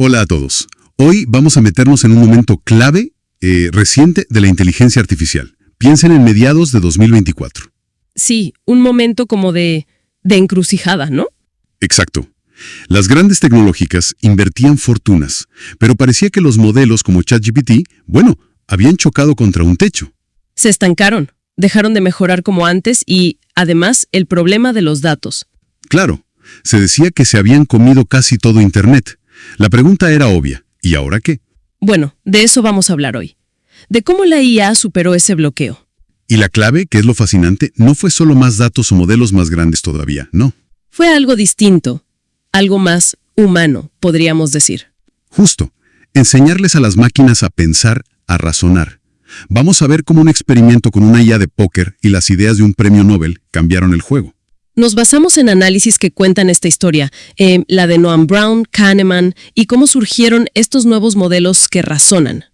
Hola a todos. Hoy vamos a meternos en un momento clave, reciente de la inteligencia artificial. Piensen en mediados de 2024. Sí, un momento como de encrucijada, ¿no? Exacto. Las grandes tecnológicas invertían fortunas, pero parecía que los modelos como ChatGPT, habían chocado contra un techo. Se estancaron, dejaron de mejorar como antes y, además, el problema de los datos. Claro, se decía que se habían comido casi todo Internet. La pregunta era obvia. ¿Y ahora qué? Bueno, de eso vamos a hablar hoy. De cómo la IA superó ese bloqueo. Y la clave, que es lo fascinante, no fue solo más datos o modelos más grandes todavía, no. Fue algo distinto, algo más humano, podríamos decir. Justo, enseñarles a las máquinas a pensar, a razonar. Vamos a ver cómo un experimento con una IA de póker y las ideas de un premio Nobel cambiaron el juego. Nos basamos en análisis que cuentan esta historia, la de Noam Brown, Kahneman, y cómo surgieron estos nuevos modelos que razonan.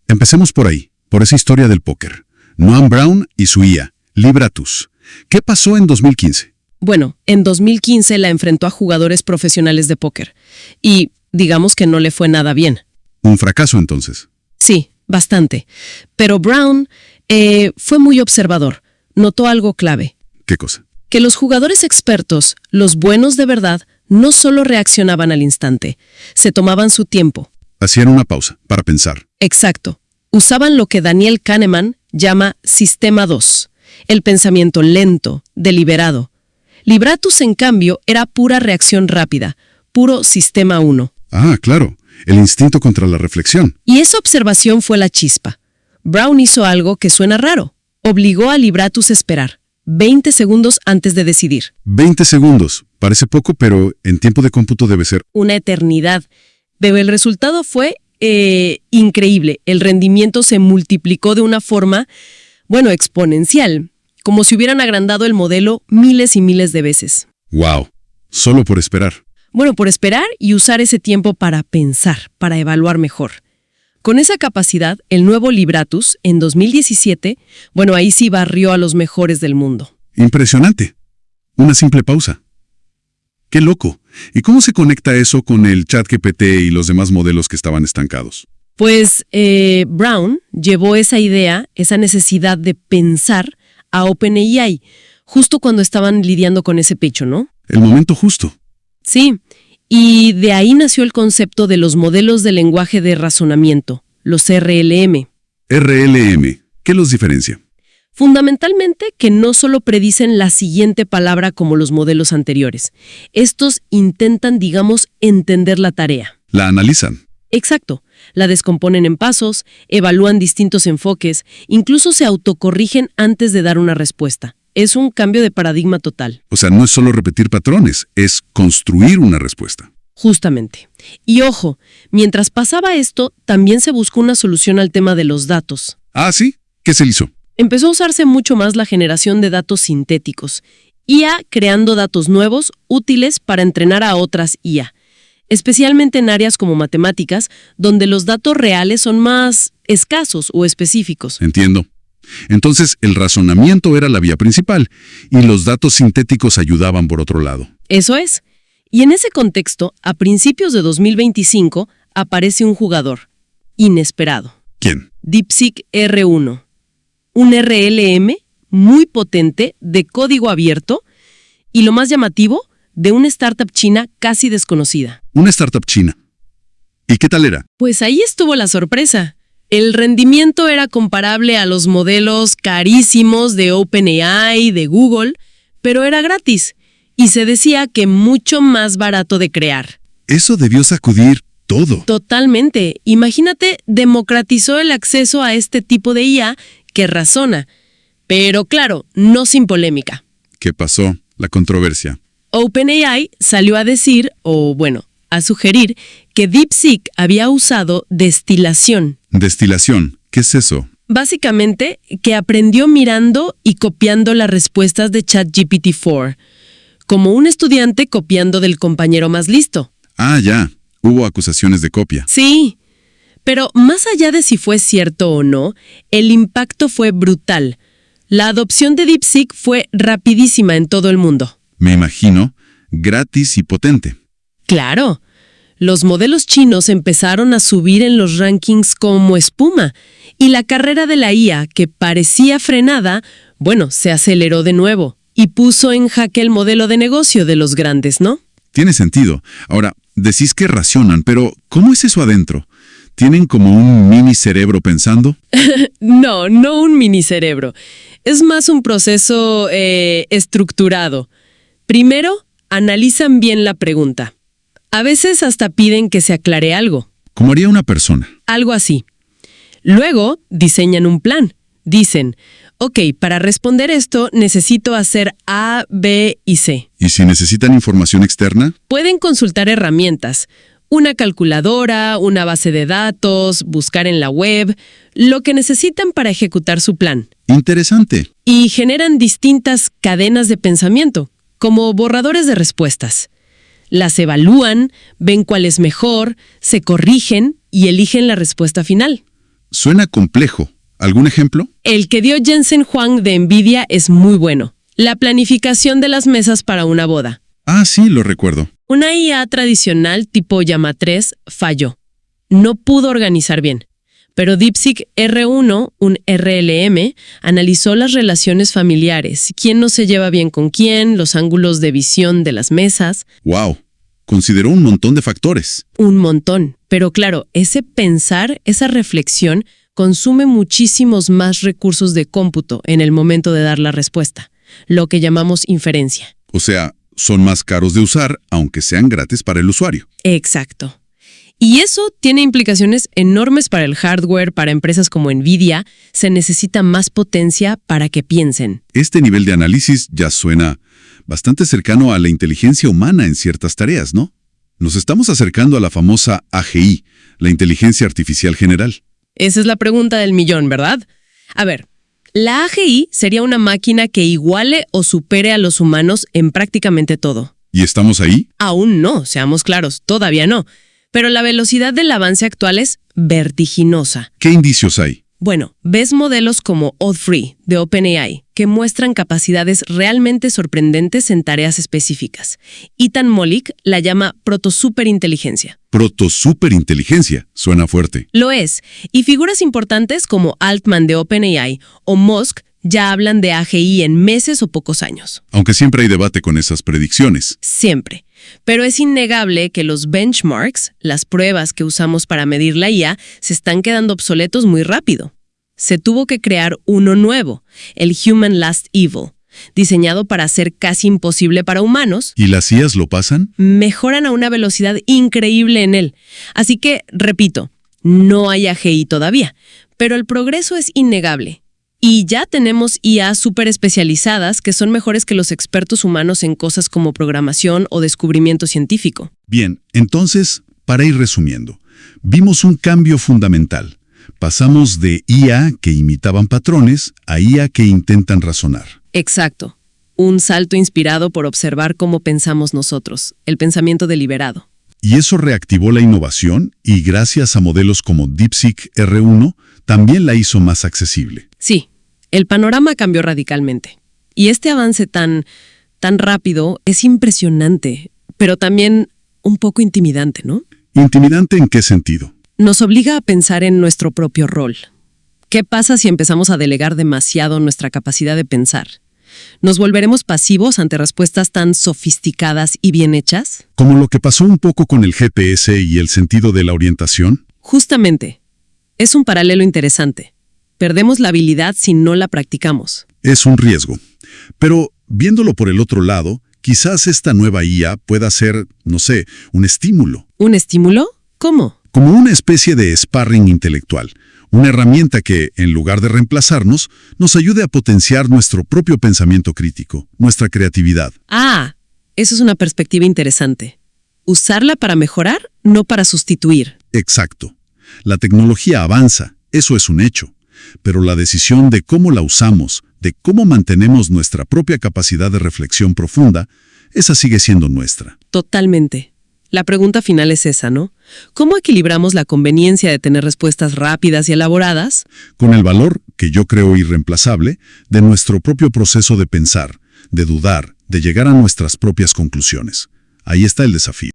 Empecemos por ahí, por esa historia del póker. Noam Brown y su IA, Libratus. ¿Qué pasó en 2015? Bueno, en 2015 la enfrentó a jugadores profesionales de póker, y digamos que no le fue nada bien. Un fracaso entonces. Sí, bastante. Pero Brown fue muy observador. Notó algo clave. ¿Qué cosa? Que los jugadores expertos, los buenos de verdad, no solo reaccionaban al instante, se tomaban su tiempo. Hacían una pausa para pensar. Exacto. Usaban lo que Daniel Kahneman llama Sistema 2, el pensamiento lento, deliberado. Libratus, en cambio, era pura reacción rápida, puro Sistema 1. Ah, claro, el instinto contra la reflexión. Y esa observación fue la chispa. Brown hizo algo que suena raro. Obligó a Libratus a esperar 20 segundos antes de decidir. 20 segundos. Parece poco, pero en tiempo de cómputo debe ser una eternidad. Pero el resultado fue increíble. El rendimiento se multiplicó de una forma, exponencial, como si hubieran agrandado el modelo miles y miles de veces. ¡Wow! Solo por esperar. Por esperar y usar ese tiempo para pensar, para evaluar mejor. Con esa capacidad, el nuevo Libratus, en 2017, ahí sí barrió a los mejores del mundo. Impresionante. Una simple pausa. ¡Qué loco! ¿Y cómo se conecta eso con el ChatGPT y los demás modelos que estaban estancados? Pues Brown llevó esa idea, esa necesidad de pensar a OpenAI, justo cuando estaban lidiando con ese pecho, ¿no? El momento justo. Sí, y de ahí nació el concepto de los modelos de lenguaje de razonamiento, los RLM. RLM. ¿Qué los diferencia? Fundamentalmente que no solo predicen la siguiente palabra como los modelos anteriores. Estos intentan, entender la tarea. La analizan. Exacto. La descomponen en pasos, evalúan distintos enfoques, incluso se autocorrigen antes de dar una respuesta. Es un cambio de paradigma total. O sea, no es solo repetir patrones, es construir una respuesta. Justamente. Y ojo, mientras pasaba esto, también se buscó una solución al tema de los datos. Ah, ¿sí? ¿Qué se hizo? Empezó a usarse mucho más la generación de datos sintéticos, IA creando datos nuevos, útiles para entrenar a otras IA, especialmente en áreas como matemáticas, donde los datos reales son más escasos o específicos. Entiendo. Entonces, el razonamiento era la vía principal y los datos sintéticos ayudaban por otro lado. Eso es. Y en ese contexto, a principios de 2025, aparece un jugador inesperado. ¿Quién? DeepSeek R1. Un RLM muy potente de código abierto y, lo más llamativo, de una startup china casi desconocida. Una startup china. ¿Y qué tal era? Pues ahí estuvo la sorpresa. El rendimiento era comparable a los modelos carísimos de OpenAI, de Google, pero era gratis y se decía que mucho más barato de crear. Eso debió sacudir todo. Totalmente. Imagínate, democratizó el acceso a este tipo de IA que razona. Pero claro, no sin polémica. ¿Qué pasó? La controversia. OpenAI salió a decir, a sugerir, que DeepSeek había usado destilación. ¿Destilación? ¿Qué es eso? Básicamente, que aprendió mirando y copiando las respuestas de ChatGPT-4, como un estudiante copiando del compañero más listo. Ah, ya. Hubo acusaciones de copia. Sí. Pero más allá de si fue cierto o no, el impacto fue brutal. La adopción de DeepSeek fue rapidísima en todo el mundo. Me imagino, gratis y potente. Claro. Los modelos chinos empezaron a subir en los rankings como espuma, y la carrera de la IA, que parecía frenada, bueno, se aceleró de nuevo y puso en jaque el modelo de negocio de los grandes, ¿no? Tiene sentido. Ahora, decís que racionan, pero ¿cómo es eso adentro? ¿Tienen como un mini cerebro pensando? No, no un mini cerebro. Es más un proceso estructurado. Primero, analizan bien la pregunta. A veces hasta piden que se aclare algo. ¿Cómo haría una persona? Algo así. Luego, diseñan un plan. Dicen, ok, para responder esto necesito hacer A, B y C. ¿Y si necesitan información externa? Pueden consultar herramientas. Una calculadora, una base de datos, buscar en la web, lo que necesitan para ejecutar su plan. Interesante. Y generan distintas cadenas de pensamiento, como borradores de respuestas. Las evalúan, ven cuál es mejor, se corrigen y eligen la respuesta final. Suena complejo. ¿Algún ejemplo? El que dio Jensen Huang de NVIDIA es muy bueno. La planificación de las mesas para una boda. Ah, sí, lo recuerdo. Una IA tradicional tipo Llama 3 falló. No pudo organizar bien. Pero DeepSeek R1, un RLM, analizó las relaciones familiares, quién no se lleva bien con quién, los ángulos de visión de las mesas. ¡Wow! Consideró un montón de factores. Un montón. Pero claro, ese pensar, esa reflexión, consume muchísimos más recursos de cómputo en el momento de dar la respuesta, lo que llamamos inferencia. O sea, son más caros de usar, aunque sean gratis para el usuario. Exacto. Y eso tiene implicaciones enormes para el hardware, para empresas como NVIDIA. Se necesita más potencia para que piensen. Este nivel de análisis ya suena bastante cercano a la inteligencia humana en ciertas tareas, ¿no? Nos estamos acercando a la famosa AGI, la inteligencia artificial general. Esa es la pregunta del millón, ¿verdad? A ver, la AGI sería una máquina que iguale o supere a los humanos en prácticamente todo. ¿Y estamos ahí? Aún no, seamos claros, todavía no. Pero la velocidad del avance actual es vertiginosa. ¿Qué indicios hay? Bueno, ves modelos como Auth0 de OpenAI, que muestran capacidades realmente sorprendentes en tareas específicas. Ethan Mollick la llama proto-superinteligencia. Proto-superinteligencia. Suena fuerte. Lo es, y figuras importantes como Altman de OpenAI o Musk ya hablan de AGI en meses o pocos años. Aunque siempre hay debate con esas predicciones. Siempre. Pero es innegable que los benchmarks, las pruebas que usamos para medir la IA, se están quedando obsoletos muy rápido. Se tuvo que crear uno nuevo, el Human Last Evil, diseñado para ser casi imposible para humanos. ¿Y las IAs lo pasan? Mejoran a una velocidad increíble en él. Así que, repito, no hay AGI todavía, pero el progreso es innegable. Y ya tenemos IA súper especializadas que son mejores que los expertos humanos en cosas como programación o descubrimiento científico. Bien, entonces, para ir resumiendo, vimos un cambio fundamental. Pasamos de IA que imitaban patrones a IA que intentan razonar. Exacto. Un salto inspirado por observar cómo pensamos nosotros, el pensamiento deliberado. Y eso reactivó la innovación y gracias a modelos como DeepSeek R1 también la hizo más accesible. Sí. El panorama cambió radicalmente. Y este avance tan rápido es impresionante, pero también un poco intimidante, ¿no? ¿Intimidante en qué sentido? Nos obliga a pensar en nuestro propio rol. ¿Qué pasa si empezamos a delegar demasiado nuestra capacidad de pensar? ¿Nos volveremos pasivos ante respuestas tan sofisticadas y bien hechas? Como lo que pasó un poco con el GPS y el sentido de la orientación. Justamente. Es un paralelo interesante. Perdemos la habilidad si no la practicamos. Es un riesgo. Pero, viéndolo por el otro lado, quizás esta nueva IA pueda ser, no sé, un estímulo. ¿Un estímulo? ¿Cómo? Como una especie de sparring intelectual. Una herramienta que, en lugar de reemplazarnos, nos ayude a potenciar nuestro propio pensamiento crítico, nuestra creatividad. Ah, eso es una perspectiva interesante. Usarla para mejorar, no para sustituir. Exacto. La tecnología avanza, eso es un hecho. Pero la decisión de cómo la usamos, de cómo mantenemos nuestra propia capacidad de reflexión profunda, esa sigue siendo nuestra. Totalmente. La pregunta final es esa, ¿no? ¿Cómo equilibramos la conveniencia de tener respuestas rápidas y elaboradas? Con el valor, que yo creo irreemplazable, de nuestro propio proceso de pensar, de dudar, de llegar a nuestras propias conclusiones. Ahí está el desafío.